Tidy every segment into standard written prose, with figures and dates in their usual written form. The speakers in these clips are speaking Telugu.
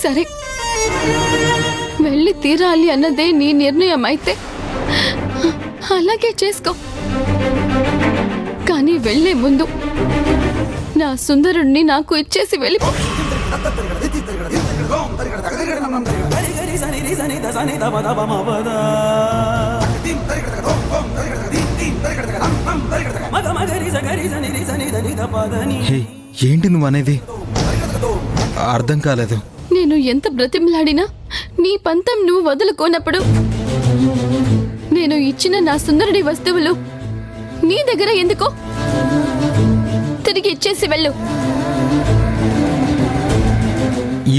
సరే, వెళ్ళి తీరాలి అన్నదే నీ నిర్ణయం అయితే అలాగే చేసుకో. కానీ వెళ్లే ముందు నా సుందరుణ్ణి నాకు ఇచ్చేసి వెళ్ళిపో. ఏంటి నువ్వు అనేది? అర్థం కాలేదు. నేను ఎంత బ్రతిమలాడినా నీ పంతం నువ్వు వదులుకోనప్పుడు నేను ఇచ్చిన నా సుందరుడి వస్తువులు నీ దగ్గర ఎందుకో తిరిగి ఇచ్చేసి వెళ్ళు.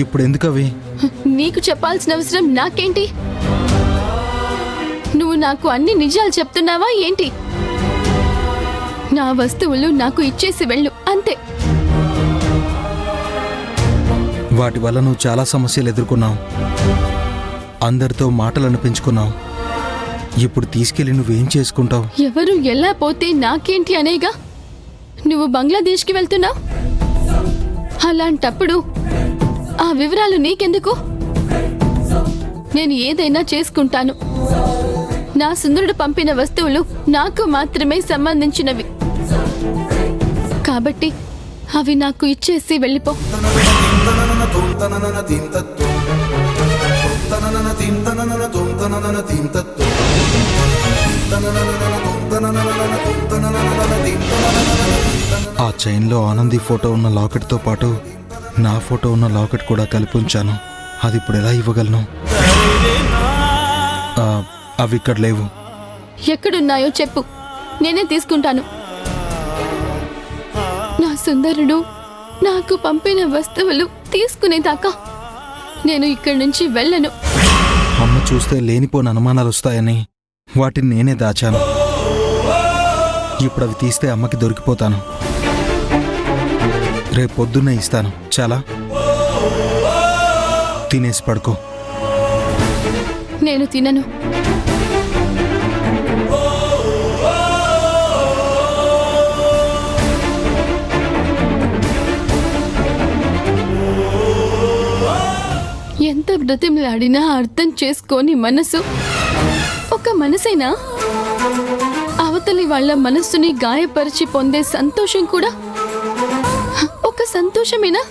ఇప్పుడు ఎందుకు అవి? నీకు చెప్పాల్సిన అవసరం నాకేంటి? నువ్వు నాకు అన్ని నిజాలు చెప్తున్నావా ఏంటి? నా వస్తువులు నాకు ఇచ్చేసి వెళ్ళు, అంతే. వాటి వల్ల నువ్వు చాలా సమస్యలు ఎదుర్కొన్నావు, అందరితో మాటలు అనిపించుకున్నావు. ఇప్పుడు తీసుకెళ్ళి నువ్వేం చేసుకుంటావు? ఎవరు ఎలా పోతే నాకేంటి అనేగా నువ్వు బంగ్లాదేశ్కి వెళ్తున్నావు. అలాంటప్పుడు ఆ వివరాలు నీకెందుకు? నేను ఏదైనా చేసుకుంటాను. నా సుందరుడు పంపిన వస్తువులు నాకు మాత్రమే సంబంధించినవి కాబట్టి అవి నాకు ఇచ్చేసి వెళ్ళిపో. ఆ చైన్లో ఆనంది ఫోటో ఉన్న లాకెట్తో పాటు నా ఫోటో ఉన్న లాకెట్ కూడా కలిపి ఉంచాను. అది ఇప్పుడు ఎలా ఇవ్వగలను? అవి ఇక్కడ లేవు. ఎక్కడున్నాయో చెప్పు, నేనే తీసుకుంటాను. నా సుందరుడు నాకు పంపిన వస్తువులు తీసుకునేదాకా నేను ఇక్కడి నుంచి వెళ్ళను. అమ్మ చూస్తే లేనిపోని అనుమానాలు వస్తాయని వాటిని నేనే దాచాను. ఇప్పుడు అవి తీస్తే అమ్మకి దొరికిపోతాను. రేపు పొద్దున్నే ఇస్తాను. చాలా తినేసి పడుకో. నేను తినను. ఎంత బ్రతిమలాడినా అర్థం చేసుకోని మనసు ఒక మనసైనా? అవతలి వాళ్ళ మనస్సుని గాయపరిచి పొందే సంతోషం కూడా ఒక సంతోషమేనా?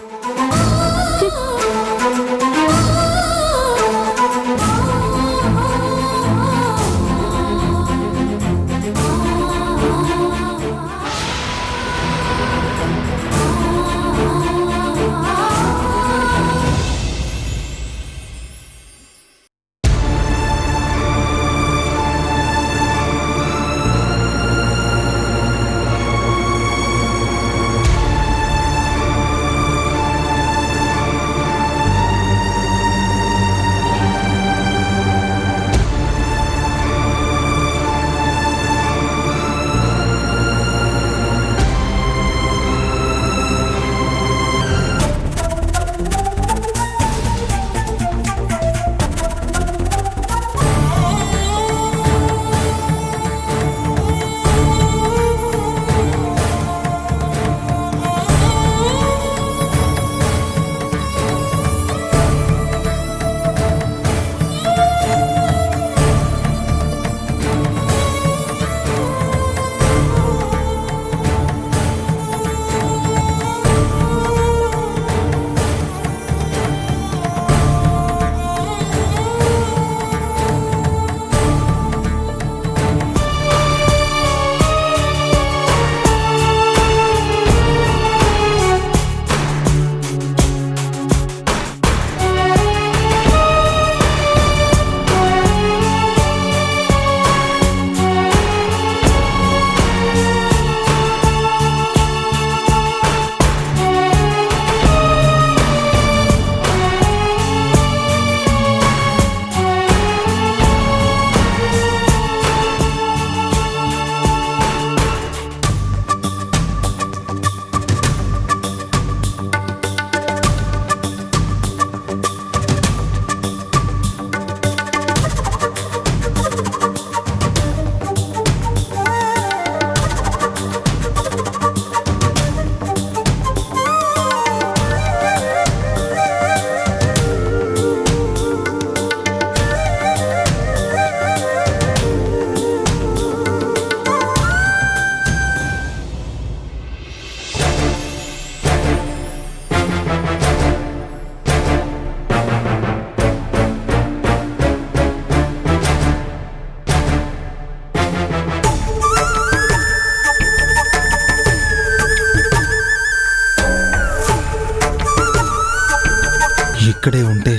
ఇక్కడే ఉంటే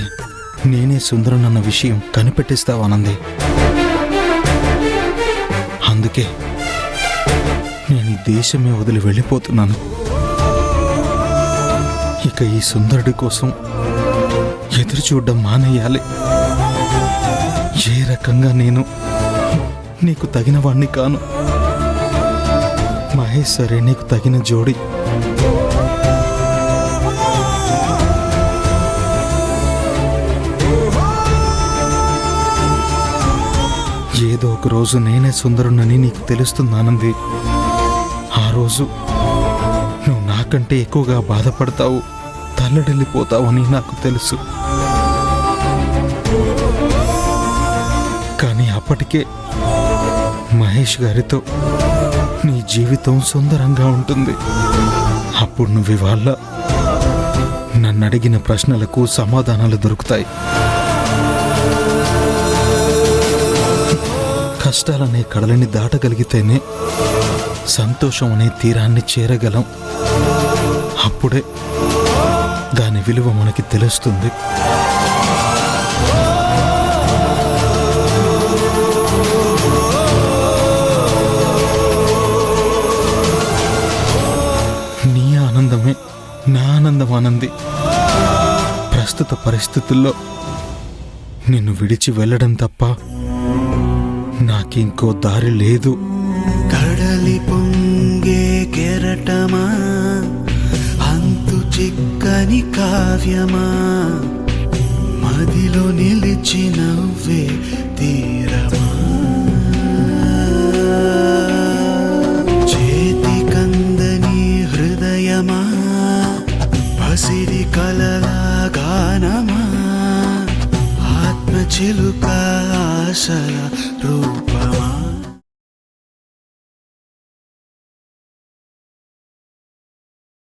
నేనే సుందరనన్న విషయం కనిపెట్టిస్తావు ఆనంది. అందుకే నేను ఈ దేశమే వదిలి వెళ్ళిపోతున్నాను. ఇక ఈ సుందరుడి కోసం ఎదురు చూడడం మానేయాలి. ఏ రకంగా నేను నీకు తగిన వాణ్ణి కాను. మహేష్ సరే నీకు తగిన జోడి. ఏదో ఒక రోజు నేనే సుందరుణ్ణని నీకు తెలుస్తుంది ఆనంది. ఆ రోజు నువ్వు నాకంటే ఎక్కువగా బాధపడతావు, తల్లడిల్లిపోతావని నాకు తెలుసు. కానీ అప్పటికే మహేష్ గారితో నీ జీవితం సుందరంగా ఉంటుంది. అప్పుడు నువ్వు ఇవాళ నన్ను అడిగిన ప్రశ్నలకు సమాధానాలు దొరుకుతాయి. కష్టాలనే కడలని దాటగలిగితేనే సంతోషం అనే తీరాన్ని చేరగలం. అప్పుడే దాని విలువ మనకి తెలుస్తుంది. నీ ఆనందమే నా ఆనందం ఆనంది. ప్రస్తుత పరిస్థితుల్లో నిన్ను విడిచి వెళ్ళడం తప్ప నాకింకో దారి లేదు. కడలి పొంగే కెరటమా, అంతు చిక్కని కావ్యమా, మదిలో నిలిచి నవ్వే తీరమా, చేతి కందని హృదయమా, పసిడి కలల గానమా, ఆత్మ చిలుక ఆశల రూప